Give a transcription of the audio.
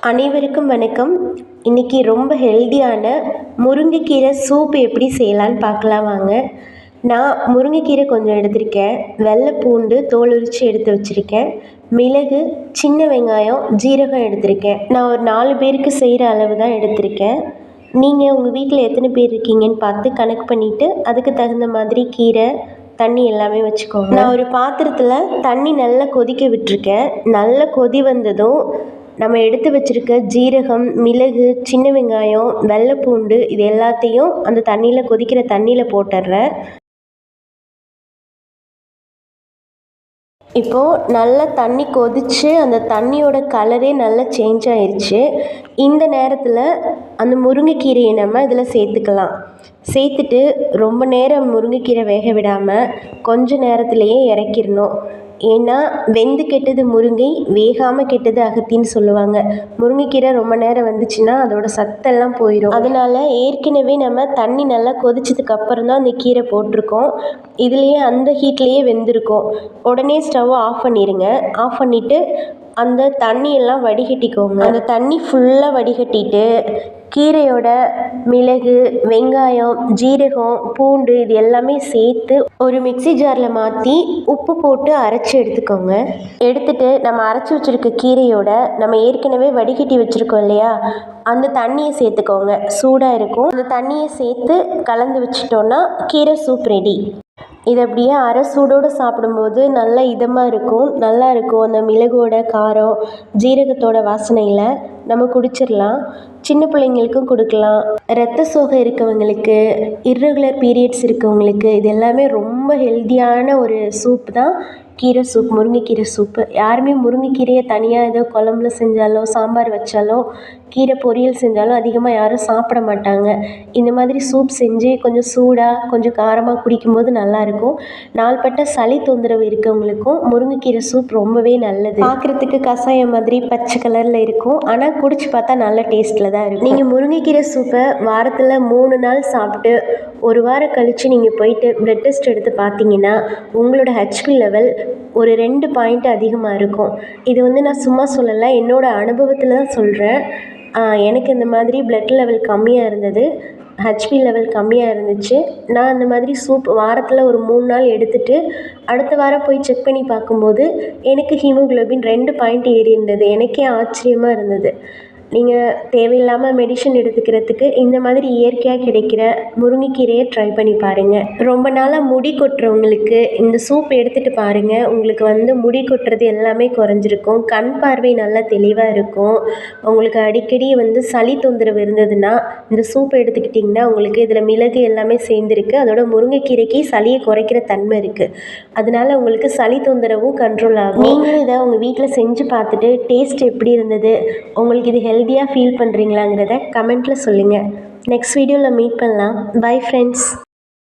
அனைவருக்கும் வணக்கம். இன்றைக்கி ரொம்ப ஹெல்தியான முருங்கைக்கீரை சூப் எப்படி செய்யலான்னு பார்க்கலாம் வாங்க. நான் முருங்கைக்கீரை கொஞ்சம் எடுத்திருக்கேன், வெள்ளை பூண்டு தோல் உரித்து எடுத்து வச்சுருக்கேன், மிளகு, சின்ன வெங்காயம், ஜீரகம் எடுத்திருக்கேன். நான் ஒரு 4 பேருக்கு செய்கிற அளவு தான் எடுத்திருக்கேன். நீங்கள் உங்கள் வீட்டில் எத்தனை பேர் இருக்கீங்கன்னு பார்த்து கணக்கு பண்ணிவிட்டு அதுக்கு தகுந்த மாதிரி கீரை, தண்ணி எல்லாமே வச்சுக்கோங்க. நான் ஒரு பாத்திரத்தில் தண்ணி நல்லா கொதிக்க விட்டுருக்கேன். நல்லா கொதி வந்ததும் நம்ம எடுத்து வச்சுருக்க ஜீரகம், மிளகு, சின்ன வெங்காயம், வெள்ளை பூண்டு இது எல்லாத்தையும் அந்த தண்ணியில் கொதிக்கிற தண்ணியில் போட்டுடுறேன். இப்போது நல்லா தண்ணி கொதித்து அந்த தண்ணியோட கலரே நல்லா சேஞ்ச் ஆயிடுச்சு. இந்த நேரத்தில் அந்த முருங்கைக்கீரையை நம்ம இதில் சேர்த்துக்கலாம். சேர்த்துட்டு ரொம்ப நேரம் முருங்கைக்கீரை வேக விடாமல் கொஞ்ச நேரத்துலையே இறக்கிடணும். ஏன்னா வெந்து கெட்டது முருங்கை, வேகாமல் கெட்டது அகத்தின்னு சொல்லுவாங்க. முருங்கைக்கீரை ரொம்ப நேரம் வந்துச்சுன்னா அதோட சத்தெல்லாம் போயிடும். அதனால் ஏற்கனவே நம்ம தண்ணி நல்லா கொதிச்சதுக்கு அப்புறம் தான் அந்த கீரை போட்டிருக்கோம். இதுலேயே அந்த ஹீட்லேயே வெந்திருக்கும். உடனே ஸ்டவ்வை ஆஃப் பண்ணிடுங்க. ஆஃப் பண்ணிவிட்டு அந்த தண்ணியெல்லாம் வடிகட்டிக்கோங்க. அந்த தண்ணி ஃபுல்லாக வடிகட்டிட்டு கீரையோட மிளகு, வெங்காயம், ஜீரகம், பூண்டு இது எல்லாமே சேர்த்து ஒரு மிக்ஸி ஜாரில் மாற்றி உப்பு போட்டு அரைச்சி எடுத்துக்கோங்க. எடுத்துகிட்டு நம்ம அரைச்சி வச்சுருக்க கீரையோட நம்ம ஏற்கனவே வடிகட்டி வச்சுருக்கோம் இல்லையா, அந்த தண்ணியை சேர்த்துக்கோங்க. சூடாக இருக்கும். அந்த தண்ணியை சேர்த்து கலந்து வச்சிட்டோன்னா கீரை சூப் ரெடி. இது அப்படியே அரை சூடோடு சாப்பிடும்போது நல்லா இதமாக இருக்கும், நல்லாயிருக்கும். அந்த மிளகோட காரம், ஜீரகத்தோட வாசனையில் நம்ம குடிச்சிடலாம். சின்ன பிள்ளைங்களுக்கும் கொடுக்கலாம். இரத்த சோகை இருக்கவங்களுக்கு, இர்ரெகுலர் பீரியட்ஸ் இருக்கவங்களுக்கு இது எல்லாமே ரொம்ப ஹெல்த்தியான ஒரு சூப் தான் கீரை சூப், முருங்கைக்கீரை சூப்பு. யாருமே முருங்கைக்கீரையை தனியாக ஏதோ குழம்புல செஞ்சாலோ சாம்பார் வச்சாலோ கீரை பொரியல் செஞ்சாலும் அதிகமாக யாரும் சாப்பிட மாட்டாங்க. இந்த மாதிரி சூப் செஞ்சு கொஞ்சம் சூடாக கொஞ்சம் காரமாக குடிக்கும்போது நல்லாயிருக்கும். நாள்பட்ட சளி தொந்தரவு இருக்கவங்களுக்கும் முருங்கைக்கீரை சூப் ரொம்பவே நல்லது. பார்க்குறதுக்கு கஷாயம் மாதிரி பச்சை கலரில் இருக்கும், ஆனால் குடிச்சு பார்த்தா நல்ல டேஸ்ட்டில் தான் இருக்கும். நீங்கள் முருங்கைக்கீரை சூப்பை வாரத்தில் 3 நாள் சாப்பிட்டு ஒரு வாரம் கழித்து நீங்கள் போயிட்டு ப்ளட் டெஸ்ட் எடுத்து பார்த்தீங்கன்னா உங்களோட ஹெச்பி லெவல் ஒரு 2 பாயிண்ட் அதிகமாக இருக்கும். இது நான் சும்மா சொல்லலை, என்னோடய அனுபவத்தில் தான் சொல்கிறேன். எனக்கு இந்த மாதிரி ப்ளட் லெவல் கம்மியாக இருந்தது, ஹெச்பி லெவல் கம்மியாக இருந்துச்சு. நான் அந்த மாதிரி சூப் வாரத்தில் ஒரு 3 நாள் எடுத்துகிட்டு அடுத்த வாரம் போய் செக் பண்ணி பார்க்கும்போது எனக்கு ஹீமோகுளோபின் 2 பாயிண்ட் ஏறி இருந்தது. எனக்கே ஆச்சரியமாக இருந்தது. நீங்கள் தேவையில்லாமல் மெடிசன் எடுத்துக்கிறதுக்கு இந்த மாதிரி இயற்கையாக கிடைக்கிற முருங்கைக்கீரையை ட்ரை பண்ணி பாருங்கள். ரொம்ப நாளாக முடி கொட்டுறவங்களுக்கு இந்த சூப் எடுத்துகிட்டு பாருங்கள். உங்களுக்கு முடி கொட்டுறது எல்லாமே குறைஞ்சிருக்கும். கண் பார்வை நல்லா தெளிவாக இருக்கும். உங்களுக்கு அடிக்கடி சளி தொந்தரவு இருந்ததுன்னா இந்த சூப் எடுத்துக்கிட்டிங்கன்னா உங்களுக்கு இதில் மிளகு எல்லாமே சேர்ந்துருக்கு. அதோட முருங்கைக்கீரைக்கு சளியை குறைக்கிற தன்மை இருக்குது. அதனால் உங்களுக்கு சளி தொந்தரவும் கண்ட்ரோல் ஆகும். நீங்களும் இதை உங்கள் வீட்டில் செஞ்சு பார்த்துட்டு டேஸ்ட் எப்படி இருந்தது, உங்களுக்கு இது ஹெல்த்தியாக ஃபீல் பண்ணுறீங்களாங்கிறத கமெண்ட்டில் சொல்லுங்கள். நெக்ஸ்ட் வீடியோவில் மீட் பண்ணலாம். Bye friends.